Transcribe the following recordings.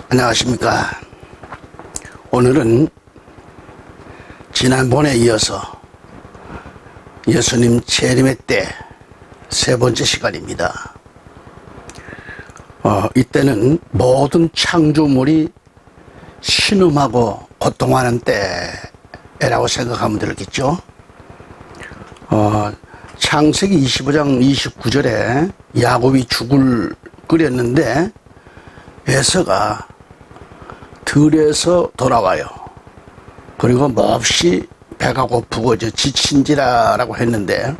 안녕하십니까. 오늘은 지난번에 이어서 예수님 재림의 때 세 번째 시간입니다. 이때는 모든 창조물이 신음하고 고통하는 때라고 생각하면 되겠죠. 창세기 25장 29절에 야곱이 죽을 끓였는데 에서가 들에서 돌아와요. 그리고 몹시 배가 고프고 지친지라라고 했는데,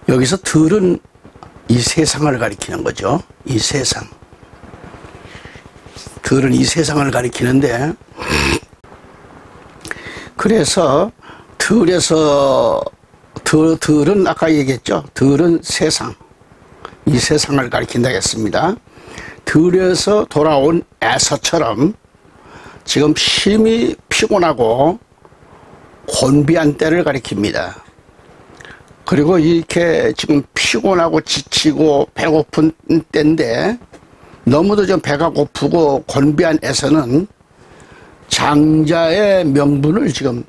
여기서 들은 이 세상을 가리키는 거죠. 이 세상. 들은 이 세상을 가리키는데, 그래서 들은 아까 얘기했죠. 들은 세상. 이 세상을 가리킨다 했습니다. 들에서 돌아온 에서처럼 지금 심히 피곤하고 곤비한 때를 가리킵니다. 그리고 이렇게 지금 피곤하고 지치고 배고픈 때인데, 너무도 좀 배가 고프고 곤비한 에서는 장자의 명분을 지금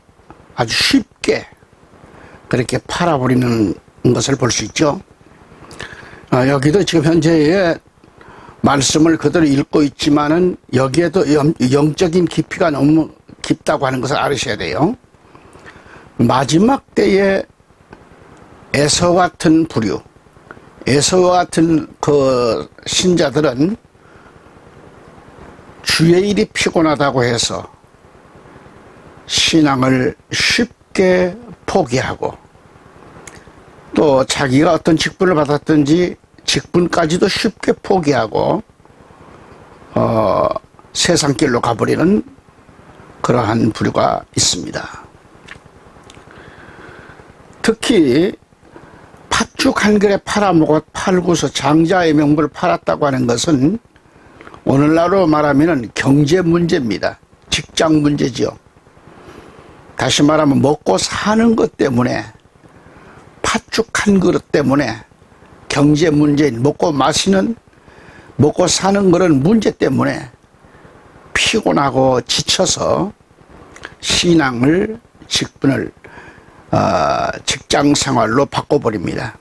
아주 쉽게 그렇게 팔아버리는 것을 볼 수 있죠. 여기도 지금 현재의 말씀을 그대로 읽고 있지만은 여기에도 영적인 깊이가 너무 깊다고 하는 것을 알으셔야 돼요. 마지막 때에 에서와 같은 부류, 에서와 같은 그 신자들은 주의 일이 피곤하다고 해서 신앙을 쉽게 포기하고, 또 자기가 어떤 직분을 받았든지 직분까지도 쉽게 포기하고 세상길로 가버리는 그러한 부류가 있습니다. 특히 팥죽 한 그릇 팔고서 장자의 명분을 팔았다고 하는 것은 오늘날로 말하면 경제 문제입니다. 직장 문제지요. 다시 말하면 먹고 사는 것 때문에, 팥죽 한 그릇 때문에, 경제 문제인 먹고 사는 그런 문제 때문에 피곤하고 지쳐서 신앙을, 직분을 직장 생활로 바꿔버립니다.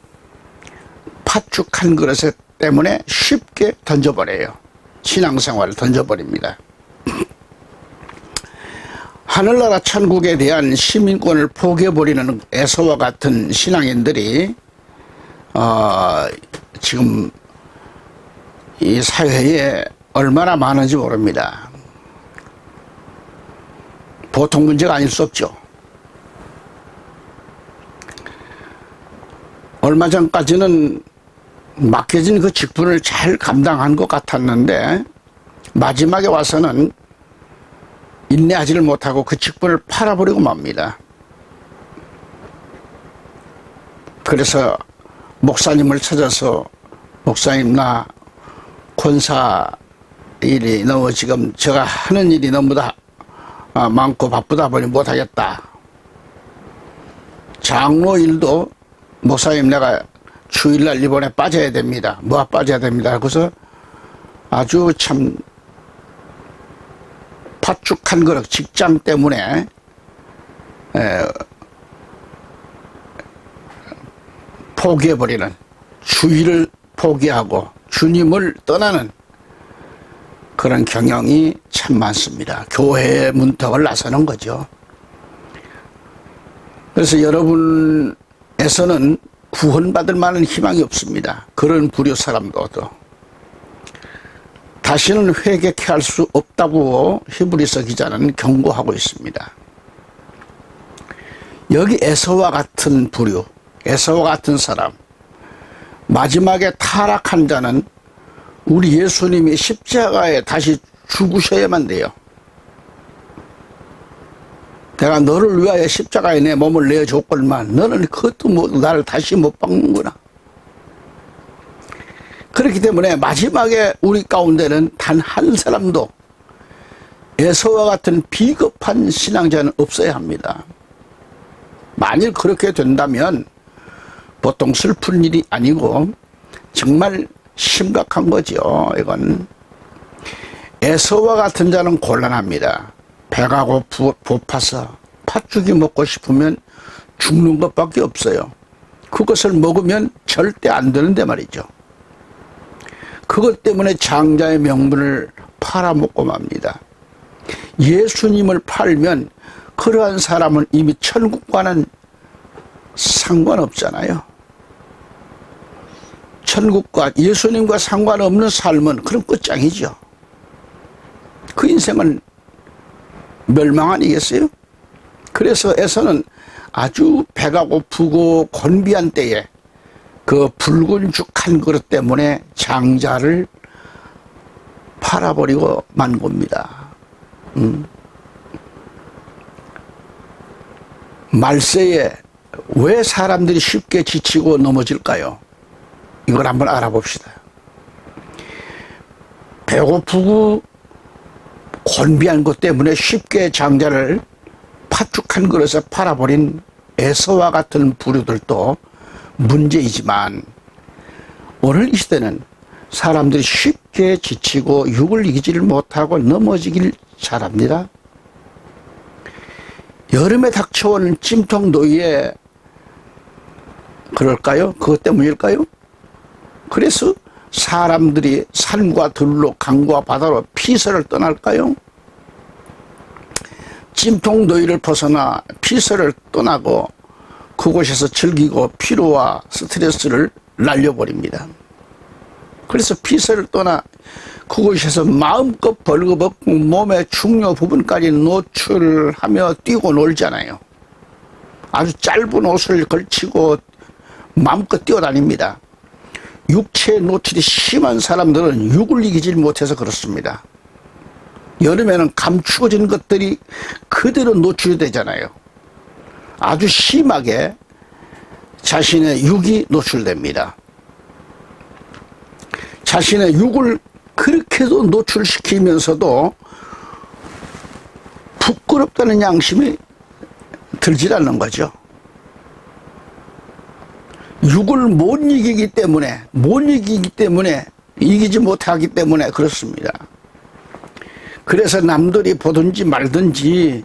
팥죽 한 그릇 때문에 쉽게 던져버려요. 신앙생활을 던져버립니다. 하늘나라 천국에 대한 시민권을 포기해버리는 에서와 같은 신앙인들이 지금 이 사회에 얼마나 많은지 모릅니다. 보통 문제가 아닐 수 없죠. 얼마 전까지는 맡겨진 그 직분을 잘 감당한 것 같았는데, 마지막에 와서는 인내하지를 못하고 그 직분을 팔아버리고 맙니다. 그래서 목사님을 찾아서, 목사님, 나 권사 일이 너무 지금 제가 하는 일이 너무 다 많고 바쁘다 보니 못하겠다. 장로 일도 목사님, 내가 주일날 이번에 빠져야 됩니다. 뭐 빠져야 됩니다. 그래서 아주 참 팥죽 한 그릇 직장 때문에 포기해버리는, 주일을 포기하고 주님을 떠나는 그런 경향이 참 많습니다. 교회의 문턱을 나서는 거죠. 그래서 여러분에서는 구원받을 만한 희망이 없습니다. 그런 부류 사람도 다시는 회개케 할 수 없다고 히브리서 기자는 경고하고 있습니다. 여기 에서와 같은 부류, 에서와 같은 사람, 마지막에 타락한 자는 우리 예수님이 십자가에 다시 죽으셔야만 돼요. 내가 너를 위하여 십자가에 내 몸을 내어줬건만 너는 그것도 나를 다시 못 박는구나. 그렇기 때문에 마지막에 우리 가운데는 단 한 사람도 에서와 같은 비겁한 신앙자는 없어야 합니다. 만일 그렇게 된다면 보통 슬픈 일이 아니고 정말 심각한 거죠. 이건 에서와 같은 자는 곤란합니다. 배가 고파서 팥죽이 먹고 싶으면 죽는 것밖에 없어요. 그것을 먹으면 절대 안 되는데 말이죠. 그것 때문에 장자의 명분을 팔아먹고 맙니다. 예수님을 팔면 그러한 사람은 이미 천국과는 상관없잖아요. 천국과 예수님과 상관없는 삶은 그런 끝장이죠. 그 인생은 멸망 아니겠어요? 그래서 에서는 아주 배가 고프고 곤비한 때에 그 붉은 죽 한 그릇 때문에 장자를 팔아버리고 만 겁니다. 말세에 왜 사람들이 쉽게 지치고 넘어질까요? 이걸 한번 알아봅시다. 배고프고 곤비한 것 때문에 쉽게 장자를 팥죽 한 그릇에 팔아버린 에서와 같은 부류들도 문제이지만 오늘 이 시대는 사람들이 쉽게 지치고 육을 이기지를 못하고 넘어지길 잘합니다. 여름에 닥쳐오는 찜통 더위에 그럴까요? 그것 때문일까요? 그래서 사람들이 산과 들로 강과 바다로 피서를 떠날까요? 찜통 더위를 벗어나 피서를 떠나고 그곳에서 즐기고 피로와 스트레스를 날려버립니다. 그래서 피서를 떠나 그곳에서 마음껏 벌거벗고 몸의 중요 부분까지 노출하며 뛰고 놀잖아요. 아주 짧은 옷을 걸치고 마음껏 뛰어다닙니다. 육체 노출이 심한 사람들은 육을 이기질 못해서 그렇습니다. 여름에는 감추어진 것들이 그대로 노출이 되잖아요. 아주 심하게 자신의 육이 노출됩니다. 자신의 육을 그렇게도 노출시키면서도 부끄럽다는 양심이 들질 않는 거죠. 육을 못 이기기 때문에 이기지 못하기 때문에 그렇습니다. 그래서 남들이 보든지 말든지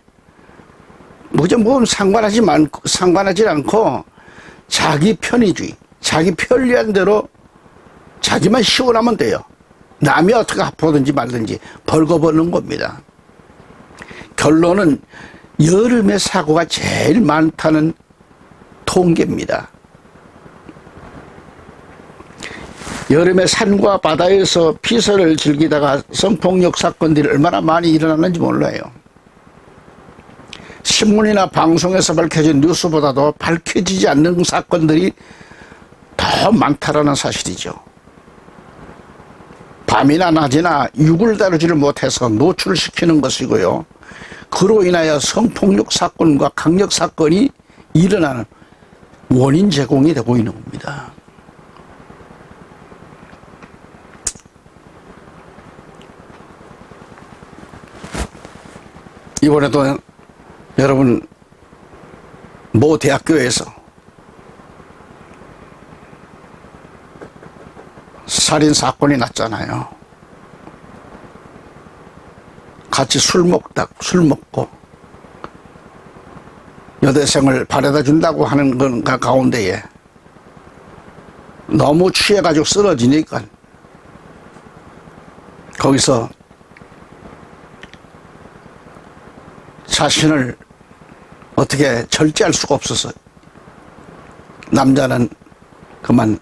뭐 상관하지 않고 자기 편의주의, 자기 편리한 대로 자기만 시원하면 돼요. 남이 어떻게 보든지 말든지 벌거벗는 겁니다. 결론은 여름에 사고가 제일 많다는 통계입니다. 여름에 산과 바다에서 피서를 즐기다가 성폭력 사건들이 얼마나 많이 일어나는지 몰라요. 신문이나 방송에서 밝혀진 뉴스보다도 밝혀지지 않는 사건들이 더 많다라는 사실이죠. 밤이나 낮이나 육을 다루지를 못해서 노출시키는 것이고요. 그로 인하여 성폭력 사건과 강력 사건이 일어나는 원인 제공이 되고 있는 겁니다. 이번에도 여러분 모 대학교에서 살인 사건이 났잖아요. 같이 술 먹고 여대생을 바래다 준다고 하는 건 가운데에 너무 취해가지고 쓰러지니까 거기서 자신을 어떻게 절제할 수가 없어서 남자는 그만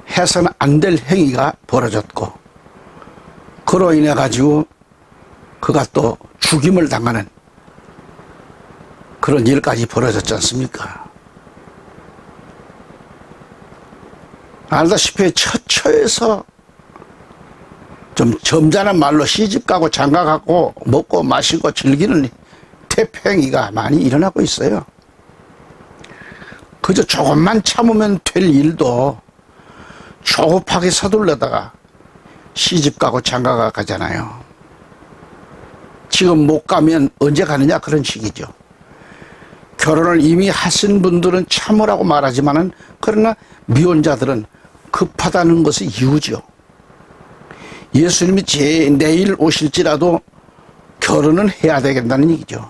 해서는 안 될 행위가 벌어졌고 그로 인해 가지고 그가 또 죽임을 당하는 그런 일까지 벌어졌지 않습니까? 알다시피 처처에서 좀 점잖은 말로 시집가고 장가가고 먹고 마시고 즐기는 태평이가 많이 일어나고 있어요. 그저 조금만 참으면 될 일도 조급하게 서둘러다가 시집가고 장가가 가잖아요. 지금 못 가면 언제 가느냐 그런 식이죠. 결혼을 이미 하신 분들은 참으라고 말하지만은 그러나 미혼자들은 급하다는 것이 이유죠. 예수님이 내일 오실지라도 결혼은 해야 되겠다는 얘기죠.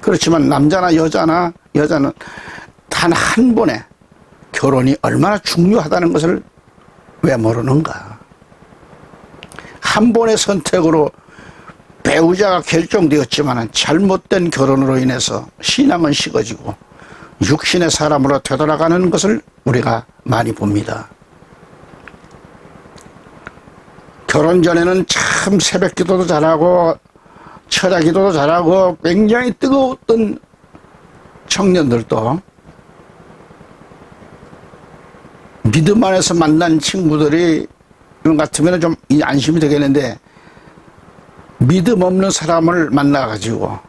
그렇지만 남자나 여자는 단 한 번에 결혼이 얼마나 중요하다는 것을 왜 모르는가. 한 번의 선택으로 배우자가 결정되었지만 잘못된 결혼으로 인해서 신앙은 식어지고 육신의 사람으로 되돌아가는 것을 우리가 많이 봅니다. 결혼 전에는 참 새벽 기도도 잘하고 철야 기도도 잘하고 굉장히 뜨거웠던 청년들도 믿음 안에서 만난 친구들이 이런 같으면 좀 안심이 되겠는데, 믿음 없는 사람을 만나가지고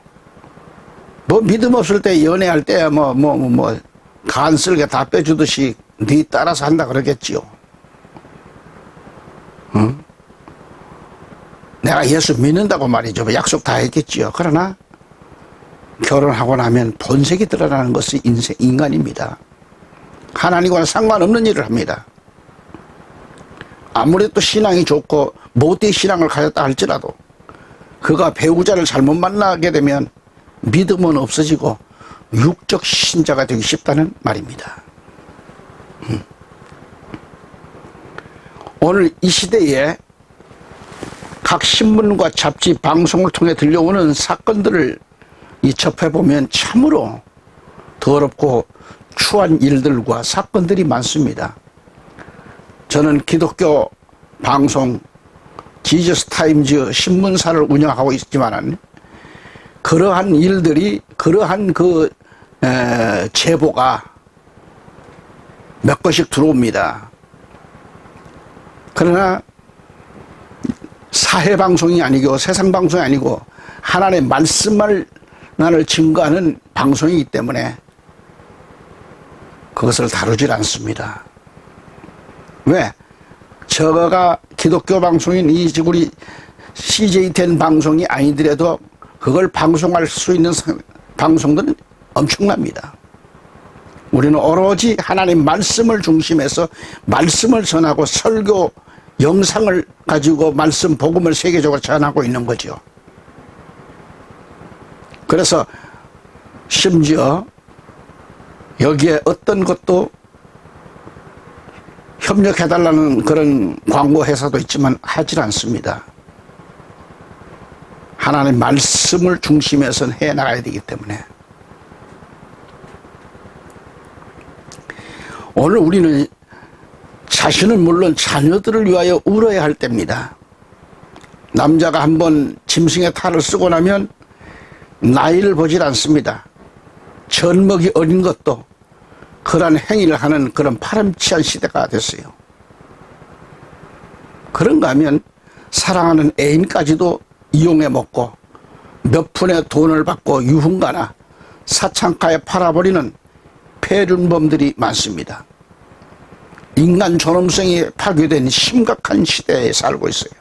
뭐 믿음 없을 때 연애할 때 간 쓸게 다 빼주듯이 네 따라서 한다 그러겠지요. 응? 내가 예수 믿는다고 말이죠. 약속 다 했겠지요. 그러나 결혼하고 나면 본색이 드러나는 것이 인간입니다. 하나님과는 상관없는 일을 합니다. 아무리 또 신앙이 좋고 못된 신앙을 가졌다 할지라도 그가 배우자를 잘못 만나게 되면 믿음은 없어지고 육적 신자가 되기 쉽다는 말입니다. 오늘 이 시대에 각 신문과 잡지, 방송을 통해 들려오는 사건들을 접해보면 참으로 더럽고 추한 일들과 사건들이 많습니다. 저는 기독교 방송 지저스 타임즈 신문사를 운영하고 있지만 그러한 일들이, 그러한 제보가 몇 건씩 들어옵니다. 그러나 사회방송이 아니고 세상방송이 아니고 하나님의 말씀만을 증거하는 방송이기 때문에 그것을 다루질 않습니다. 왜? 저거가 기독교 방송인 우리 CJ10 방송이 아니더라도 그걸 방송할 수 있는 방송들은 엄청납니다. 우리는 오로지 하나님 말씀을 중심해서 말씀을 전하고 설교 영상을 가지고 말씀 복음을 세계적으로 전하고 있는 거죠. 그래서 심지어 여기에 어떤 것도 협력해달라는 그런 광고 회사도 있지만 하질 않습니다. 하나님 말씀을 중심해서 해나가야 되기 때문에. 오늘 우리는 자신은 물론 자녀들을 위하여 울어야 할 때입니다. 남자가 한번 짐승의 탈을 쓰고 나면 나이를 보질 않습니다. 젖먹이 어린 것도 그런 행위를 하는 그런 파렴치한 시대가 됐어요. 그런가 하면 사랑하는 애인까지도 이용해 먹고 몇 푼의 돈을 받고 유흥가나 사창가에 팔아버리는 폐륜범들이 많습니다. 인간 존엄성이 파괴된 심각한 시대에 살고 있어요.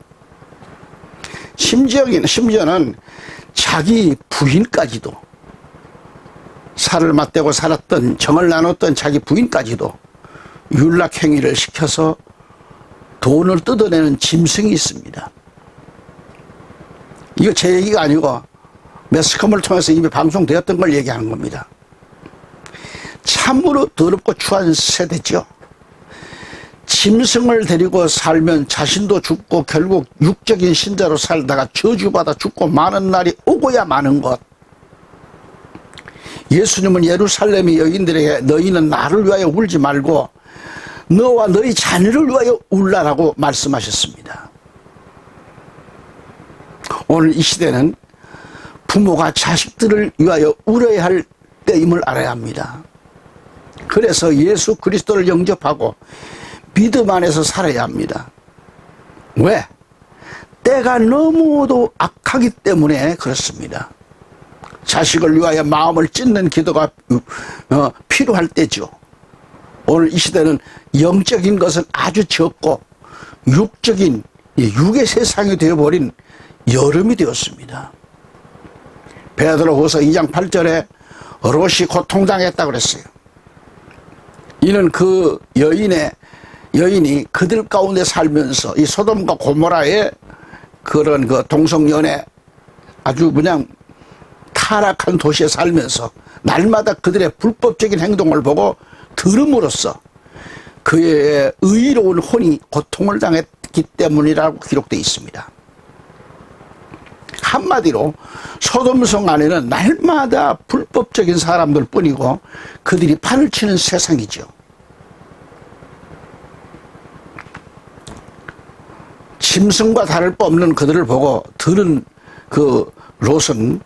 심지어는 자기 부인까지도, 살을 맞대고 살았던, 정을 나눴던 자기 부인까지도 윤락행위를 시켜서 돈을 뜯어내는 짐승이 있습니다. 이거 제 얘기가 아니고 매스컴을 통해서 이미 방송되었던 걸 얘기하는 겁니다. 참으로 더럽고 추한 세대죠. 짐승을 데리고 살면 자신도 죽고 결국 육적인 신자로 살다가 저주받아 죽고 마는 날이 오고야 마는 것. 예수님은 예루살렘의 여인들에게 너희는 나를 위하여 울지 말고 너와 너희 자녀를 위하여 울라라고 말씀하셨습니다. 오늘 이 시대는 부모가 자식들을 위하여 울어야 할 때임을 알아야 합니다. 그래서 예수 그리스도를 영접하고 믿음 안에서 살아야 합니다. 왜? 때가 너무도 악하기 때문에 그렇습니다. 자식을 위하여 마음을 찢는 기도가 필요할 때죠. 오늘 이 시대는 영적인 것은 아주 적고 육적인 육의 세상이 되어버린 여름이 되었습니다. 베드로후서 2장 8절에 롯이 고통당했다고 그랬어요. 이는 그 여인의 여인이 그들 가운데 살면서 이 소돔과 고모라의 그런 그 동성연애 아주 그냥 타락한 도시에 살면서 날마다 그들의 불법적인 행동을 보고 들음으로써 그의 의로운 혼이 고통을 당했기 때문이라고 기록되어 있습니다. 한마디로 소돔성 안에는 날마다 불법적인 사람들 뿐이고 그들이 판을 치는 세상이죠. 짐승과 다를 바 없는 그들을 보고 들은 그 롯은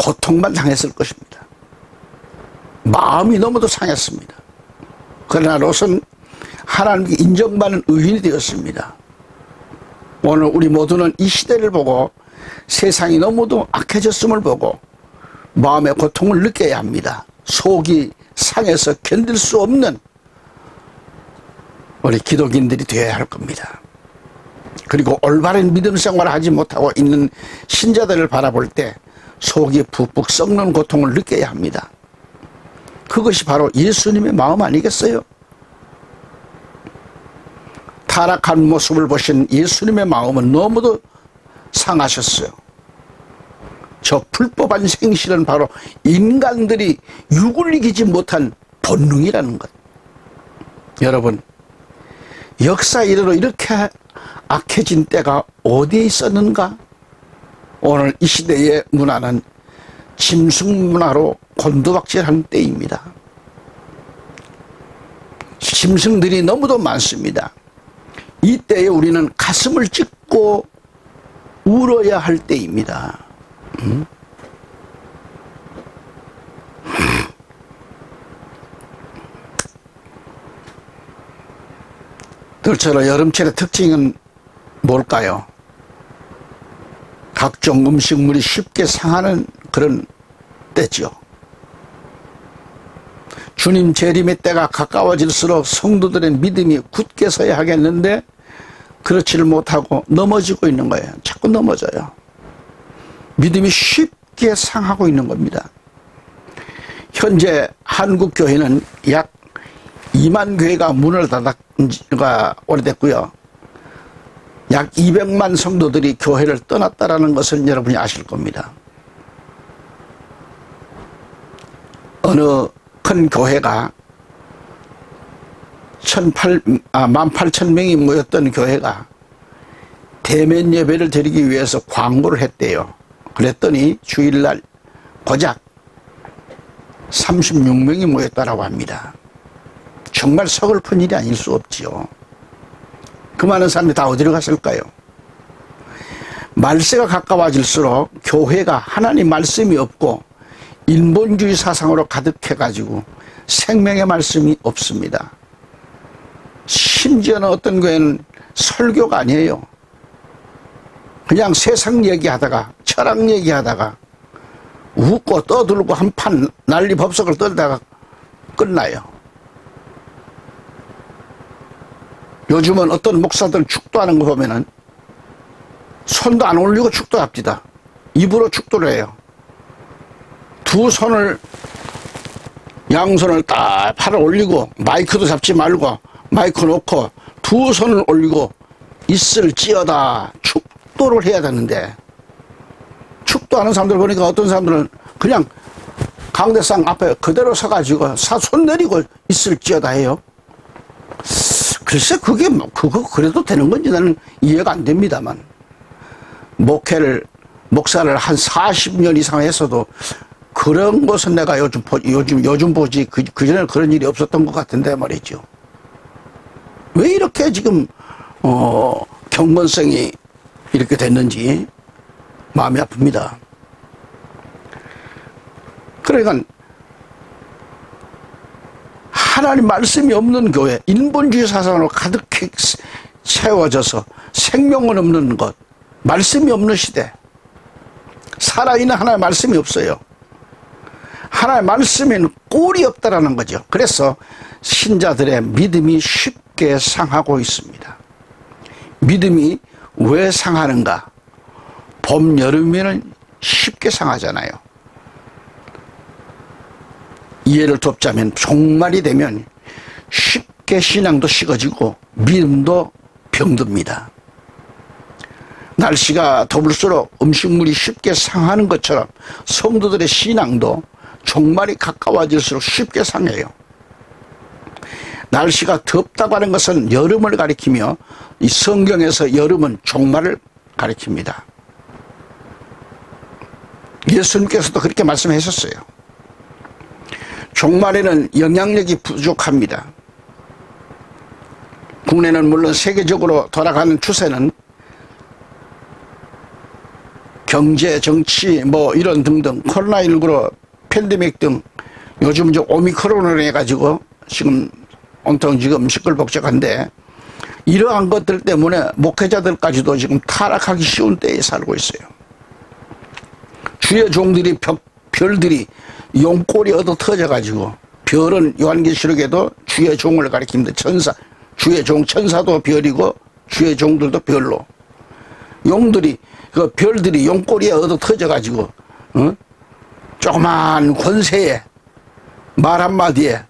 고통만 당했을 것입니다. 마음이 너무도 상했습니다. 그러나 롯은 하나님께 인정받는 의인이 되었습니다. 오늘 우리 모두는 이 시대를 보고 세상이 너무도 악해졌음을 보고 마음의 고통을 느껴야 합니다. 속이 상해서 견딜 수 없는 우리 기독인들이 되어야 할 겁니다. 그리고 올바른 믿음 생활을 하지 못하고 있는 신자들을 바라볼 때 속이 푹푹 썩는 고통을 느껴야 합니다. 그것이 바로 예수님의 마음 아니겠어요? 타락한 모습을 보신 예수님의 마음은 너무도 상하셨어요. 저 불법한 생실은 바로 인간들이 육을 이기지 못한 본능이라는 것. 여러분, 역사 이래로 이렇게 악해진 때가 어디에 있었는가? 오늘 이 시대의 문화는 짐승 문화로 곤두박질한 때입니다. 짐승들이 너무도 많습니다. 이때에 우리는 가슴을 찢고 울어야 할 때입니다. 들처럼 여름철의 특징은 뭘까요? 각종 음식물이 쉽게 상하는 그런 때죠. 주님 재림의 때가 가까워질수록 성도들의 믿음이 굳게 서야 하겠는데 그렇지를 못하고 넘어지고 있는 거예요. 자꾸 넘어져요. 믿음이 쉽게 상하고 있는 겁니다. 현재 한국 교회는 약 2만 교회가 문을 닫은 지가 오래됐고요. 약 200만 성도들이 교회를 떠났다는 것을 여러분이 아실 겁니다. 어느 큰 교회가 18,000명이 모였던 교회가 대면 예배를 드리기 위해서 광고를 했대요. 그랬더니 주일날 고작 36명이 모였다고 합니다. 정말 서글픈 일이 아닐 수 없지요. 그 많은 사람들이 다 어디로 갔을까요? 말세가 가까워질수록 교회가 하나님 말씀이 없고 인본주의 사상으로 가득해가지고 생명의 말씀이 없습니다. 심지어는 어떤 교회는 설교가 아니에요. 그냥 세상 얘기하다가 철학 얘기하다가 웃고 떠들고 한판 난리법석을 떨다가 끝나요. 요즘은 어떤 목사들 축도하는 거 보면은 손도 안 올리고 축도합니다. 입으로 축도를 해요. 두 손을 양손을 딱 팔을 올리고 마이크도 잡지 말고 마이크 놓고 두 손을 올리고 있을 찌어다 축도를 해야 되는데 축도하는 사람들 보니까 어떤 사람들은 그냥 강대상 앞에 그대로 서가지고 손 내리고 있을 찌어다 해요. 글쎄 그게 그거 그래도 되는 건지 나는 이해가 안 됩니다만 목사를 한 40년 이상 했어도 그런 것은 내가 요즘 보지 그전에는 그런 일이 없었던 것 같은데 말이죠. 왜 이렇게 지금 경건성이 이렇게 됐는지 마음이 아픕니다. 그러니까 하나님 말씀이 없는 교회, 인본주의 사상으로 가득 채워져서 생명은 없는 것, 말씀이 없는 시대, 살아있는 하나님의 말씀이 없어요. 하나님의 말씀에는 꼴이 없다라는 거죠. 그래서 신자들의 믿음이 쉽게 상하고 있습니다. 믿음이 왜 상하는가? 봄, 여름에는 쉽게 상하잖아요. 예를 돕자면 종말이 되면 그렇게 신앙도 식어지고 믿음도 병듭니다. 날씨가 더울수록 음식물이 쉽게 상하는 것처럼 성도들의 신앙도 종말이 가까워질수록 쉽게 상해요. 날씨가 덥다고 하는 것은 여름을 가리키며 이 성경에서 여름은 종말을 가리킵니다. 예수님께서도 그렇게 말씀하셨어요. 종말에는 영향력이 부족합니다. 국내는 물론 세계적으로 돌아가는 추세는 경제, 정치, 뭐 이런 등등 코로나19로 팬데믹 등 요즘 이제 오미크론으로 해가지고 지금 온통 지금 시끌벅적한데 이러한 것들 때문에 목회자들까지도 지금 타락하기 쉬운 때에 살고 있어요. 주의 종들이 별들이 용꼬리 얻어 터져가지고 별은 요한계시록에도 주의 종을 가리킵니다. 천사, 주의 종, 천사도 별이고 주의 종들도 별로. 용들이 그 별들이 용꼬리에 얻어 터져가지고 조그만 권세에 말 한마디에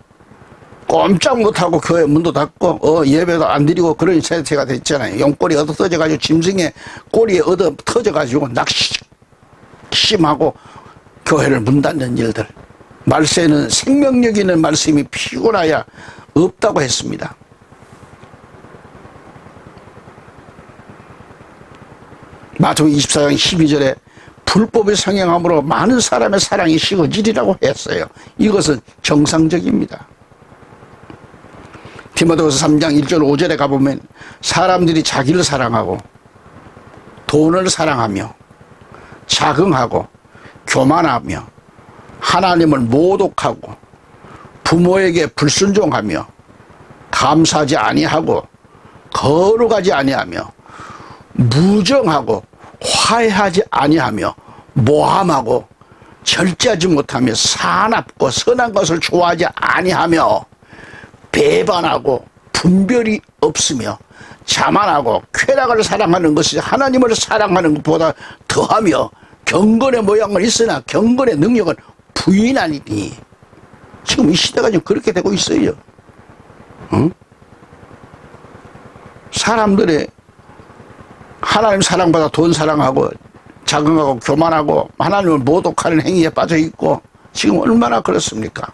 꼼짝 못하고 교회 문도 닫고 예배도 안 드리고 그런 세태가 됐잖아요. 용꼬리 얻어 터져가지고 짐승의 꼬리에 얻어 터져가지고 낙심하고 교회를 문 닫는 일들. 말세는 생명력 있는 말씀이 피곤하야 없다고 했습니다. 마태복음 24장 12절에 불법의 성행함으로 많은 사람의 사랑이 식어지리라고 했어요. 이것은 정상적입니다. 디모데후서 3장 1절 5절에 가보면 사람들이 자기를 사랑하고 돈을 사랑하며 자긍하고 교만하며 하나님을 모독하고 부모에게 불순종하며 감사하지 아니하고 거룩하지 아니하며 무정하고 화해하지 아니하며 모함하고 절제하지 못하며 사납고 선한 것을 좋아하지 아니하며 배반하고 분별이 없으며 자만하고 쾌락을 사랑하는 것이 하나님을 사랑하는 것보다 더하며 경건의 모양은 있으나 경건의 능력은 부인하니니. 지금 이 시대가 지금 그렇게 되고 있어요. 응? 사람들의 하나님 사랑보다 돈 사랑하고 자긍하고 교만하고 하나님을 모독하는 행위에 빠져 있고 지금 얼마나 그렇습니까?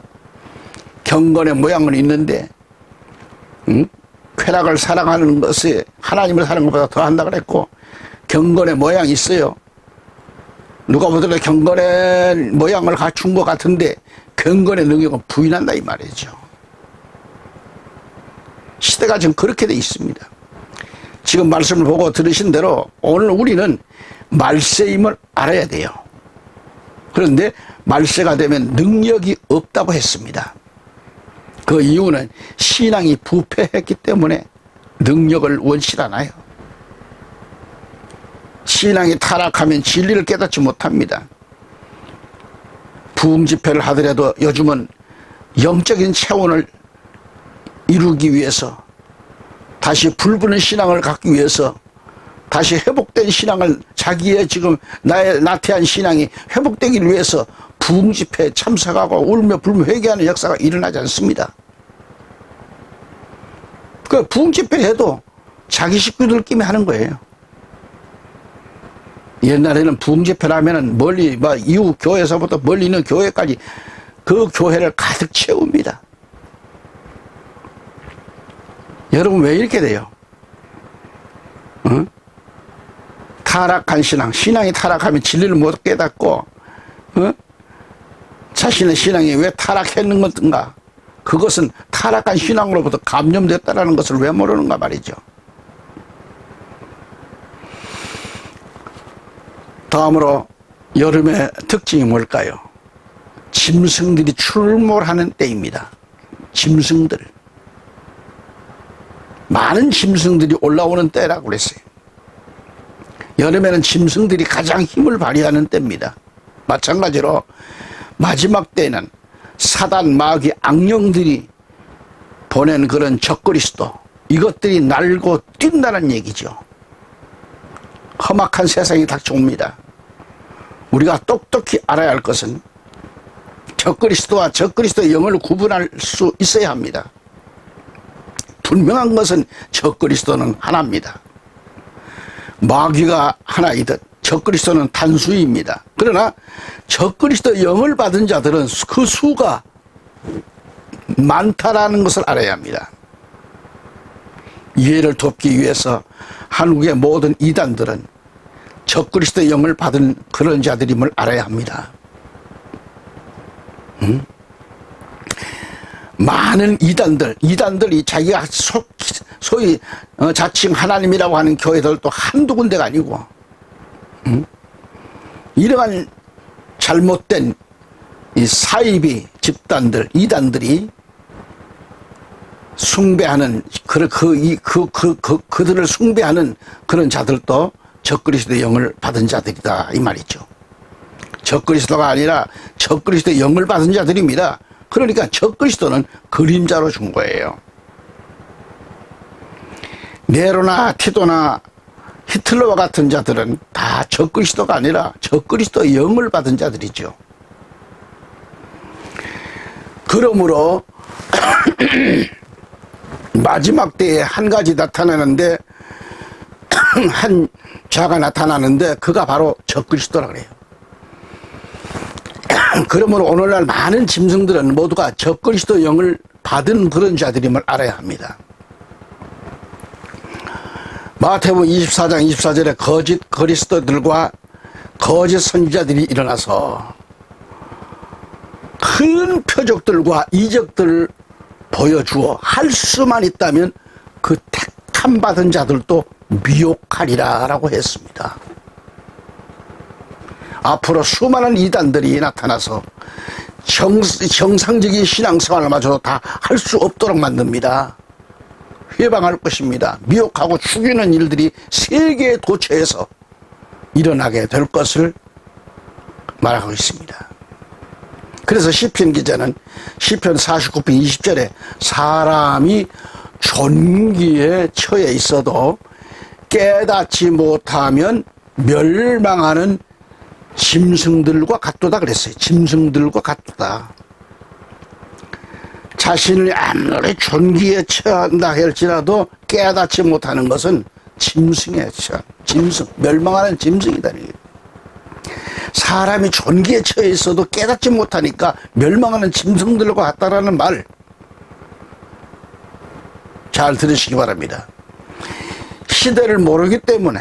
경건의 모양은 있는데 쾌락을 사랑하는 것에 하나님을 사랑하는 것보다 더한다 그랬고 경건의 모양이 있어요. 누가 보더라도 경건의 모양을 갖춘 것 같은데 경건의 능력은 부인한다 이 말이죠. 시대가 지금 그렇게 돼 있습니다. 지금 말씀을 보고 들으신 대로 오늘 우리는 말세임을 알아야 돼요. 그런데 말세가 되면 능력이 없다고 했습니다. 그 이유는 신앙이 부패했기 때문에 능력을 원치않아요. 신앙이 타락하면 진리를 깨닫지 못합니다. 부흥집회를 하더라도 요즘은 영적인 체온을 이루기 위해서 다시 불붙는 신앙을 갖기 위해서 다시 회복된 신앙을 자기의 지금 나태한 신앙이 회복되기 위해서 부흥집회에 참석하고 울며 불며 회개하는 역사가 일어나지 않습니다. 그 부흥집회 해도 자기 식구들끼리 하는 거예요. 옛날에는 부흥집회를 하면은 멀리 이웃 교회에서부터 멀리 있는 교회까지 그 교회를 가득 채웁니다. 여러분 왜 이렇게 돼요? 타락한 신앙이 타락하면 진리를 못 깨닫고 자신의 신앙이 왜 타락했는 건가? 그것은 타락한 신앙으로부터 감염됐다는 것을 왜 모르는가 말이죠. 다음으로 여름의 특징이 뭘까요? 짐승들이 출몰하는 때입니다. 짐승들. 많은 짐승들이 올라오는 때라고 그랬어요. 여름에는 짐승들이 가장 힘을 발휘하는 때입니다. 마찬가지로 마지막 때는 사단, 마귀, 악령들이 보낸 그런 적그리스도 이것들이 날고 뛴다는 얘기죠. 험악한 세상이 닥쳐옵니다. 우리가 똑똑히 알아야 할 것은 적그리스도와 적그리스도의 영을 구분할 수 있어야 합니다. 분명한 것은 적그리스도는 하나입니다. 마귀가 하나이듯 적그리스도는 단수입니다. 그러나 적그리스도 영을 받은 자들은 그 수가 많다라는 것을 알아야 합니다. 이해를 돕기 위해서 한국의 모든 이단들은 적그리스도 영을 받은 그런 자들임을 알아야 합니다. 많은 이단들이 자기가 소위 자칭 하나님이라고 하는 교회들도 한두 군데가 아니고 이러한 잘못된 이 사이비 집단들, 이단들이 숭배하는 그들을 숭배하는 그런 자들도 적그리스도 영을 받은 자들이다 이 말이죠. 적그리스도가 아니라 적그리스도 영을 받은 자들입니다. 그러니까 적그리스도는 그림자로 준 거예요. 네로나 티도나 히틀러와 같은 자들은 다 적그리스도가 아니라 적그리스도 영을 받은 자들이죠. 그러므로 마지막 때에 한 가지 나타나는데 한 자가 나타나는데 그가 바로 적그리스도라 그래요. 그러므로 오늘날 많은 짐승들은 모두가 적그리스도 영을 받은 그런 자들임을 알아야 합니다. 마태복음 24장 24절에 거짓 그리스도들과 거짓 선지자들이 일어나서 큰 표적들과 이적들을 보여주어 할 수만 있다면 그 택함 받은 자들도 미혹하리라 라고 했습니다. 앞으로 수많은 이단들이 나타나서 정상적인 신앙생활마저도 다 할 수 없도록 만듭니다. 회방할 것입니다. 미혹하고 죽이는 일들이 세계에 도처에서 일어나게 될 것을 말하고 있습니다. 그래서 시편 기자는 시편 49편 20절에 사람이 존귀에 처해 있어도 깨닫지 못하면 멸망하는 짐승들과 같도다 그랬어요. 짐승들과 같도다. 자신을 아무리 존귀에 처한다 할지라도 깨닫지 못하는 것은 짐승에 처한 짐승, 멸망하는 짐승이다. 사람이 존귀에 처해 있어도 깨닫지 못하니까 멸망하는 짐승들과 같다라는 말 잘 들으시기 바랍니다. 시대를 모르기 때문에,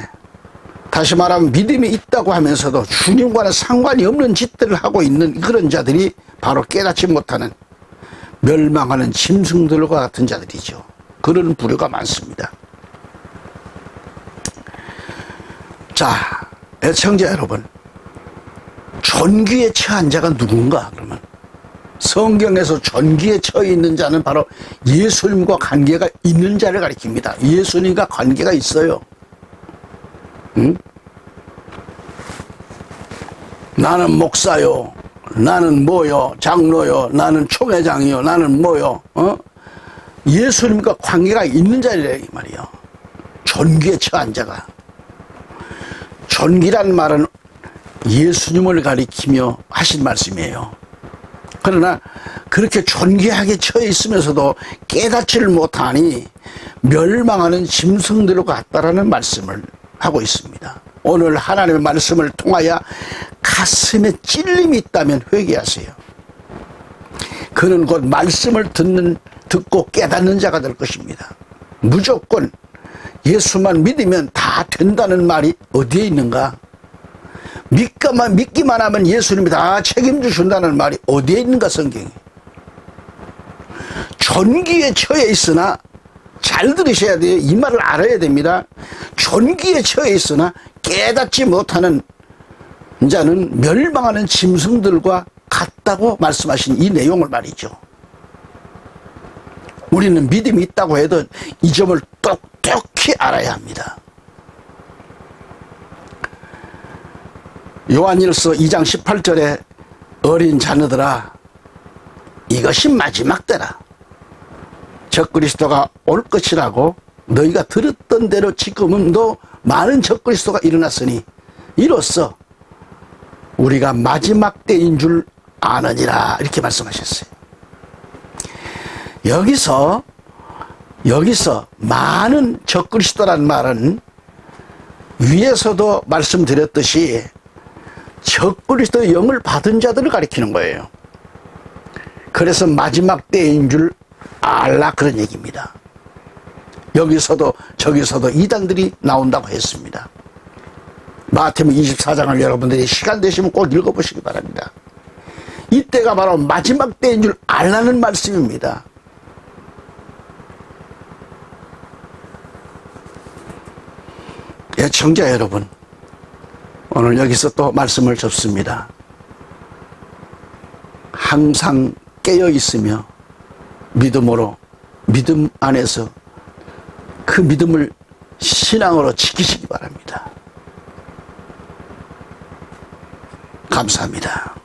다시 말하면 믿음이 있다고 하면서도 주님과는 상관이 없는 짓들을 하고 있는 그런 자들이 바로 깨닫지 못하는 멸망하는 짐승들과 같은 자들이죠. 그런 부류가 많습니다. 자, 애청자 여러분, 존귀에 처한 자가 누군가? 그러면 성경에서 존귀에 처해 있는 자는 바로 예수님과 관계가 있는 자를 가리킵니다. 예수님과 관계가 있어요. 응? 나는 목사요, 나는 뭐요, 장로요, 나는 총회장이요, 나는 뭐요, 예수님과 관계가 있는 자리라 이 말이요. 존귀에 처한 자가. 존귀란 말은 예수님을 가리키며 하신 말씀이에요. 그러나 그렇게 존귀하게 처해 있으면서도 깨닫지를 못하니 멸망하는 짐승들과 같다라는 말씀을 하고 있습니다. 오늘 하나님의 말씀을 통하여 가슴에 찔림이 있다면 회개하세요. 그는 곧 말씀을 듣고 깨닫는 자가 될 것입니다. 무조건 예수만 믿으면 다 된다는 말이 어디에 있는가? 믿기만 하면 예수님이 다 책임져 준다는 말이 어디에 있는가 성경에. 존귀에 처해 있으나, 잘 들으셔야 돼요. 이 말을 알아야 됩니다. 존귀에 처해 있으나 깨닫지 못하는 자는 멸망하는 짐승들과 같다고 말씀하신 이 내용을 말이죠. 우리는 믿음이 있다고 해도 이 점을 똑똑히 알아야 합니다. 요한일서 2장 18절에 어린 자녀들아, 이것이 마지막 때라. 적그리스도가 올 것이라고 너희가 들었던 대로 지금도 많은 적그리스도가 일어났으니 이로써 우리가 마지막 때인 줄 아느니라, 이렇게 말씀하셨어요. 여기서 여기서 많은 적그리스도란 말은 위에서도 말씀드렸듯이 적그리스도의 영을 받은 자들을 가리키는 거예요. 그래서 마지막 때인 줄 알라 그런 얘기입니다. 여기서도 저기서도 이단들이 나온다고 했습니다. 마태복음 24장을 여러분들이 시간 되시면 꼭 읽어보시기 바랍니다. 이때가 바로 마지막 때인 줄 알라는 말씀입니다. 애청자 여러분, 오늘 여기서 또 말씀을 접습니다. 항상 깨어 있으며 믿음으로, 믿음 안에서 그 믿음을 신앙으로 지키시기 바랍니다. 감사합니다.